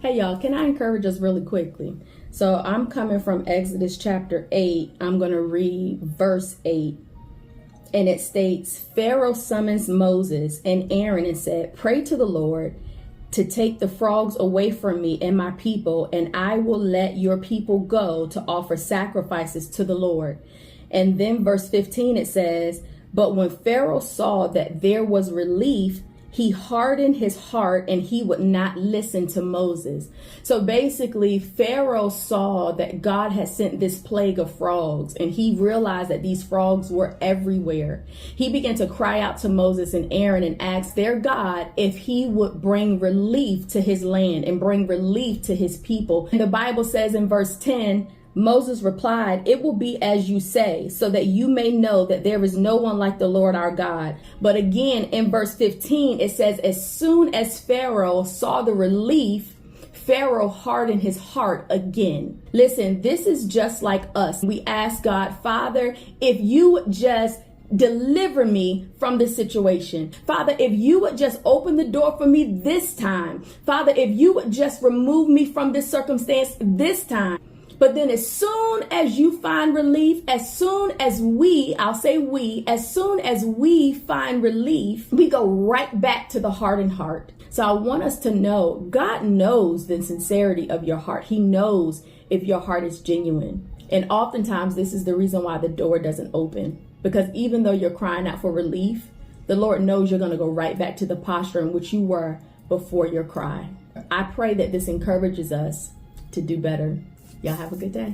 Hey y'all, can I encourage us really quickly? So I'm coming from Exodus chapter 8. I'm going to read verse 8. And it states, Pharaoh summons Moses and Aaron and said, pray to the Lord to take the frogs away from me and my people, and I will let your people go to offer sacrifices to the Lord. And then verse 15, it says, but when Pharaoh saw that there was relief, he hardened his heart and he would not listen to Moses. So basically, Pharaoh saw that God had sent this plague of frogs, and he realized that these frogs were everywhere. He began to cry out to Moses and Aaron and ask their God if he would bring relief to his land and bring relief to his people. And the Bible says in verse 10, Moses replied, it will be as you say, so that you may know that there is no one like the Lord our God. But again, in verse 15, it says, as soon as Pharaoh saw the relief, Pharaoh hardened his heart again. Listen, this is just like us. We ask God, Father, if you would just deliver me from this situation. Father, if you would just open the door for me this time. Father, if you would just remove me from this circumstance this time. But then as soon as you find relief, as soon as we find relief, we go right back to the hardened heart. So I want us to know God knows the sincerity of your heart. He knows if your heart is genuine. And oftentimes this is the reason why the door doesn't open. Because even though you're crying out for relief, the Lord knows you're going to go right back to the posture in which you were before your cry. I pray that this encourages us to do better. Y'all have a good day.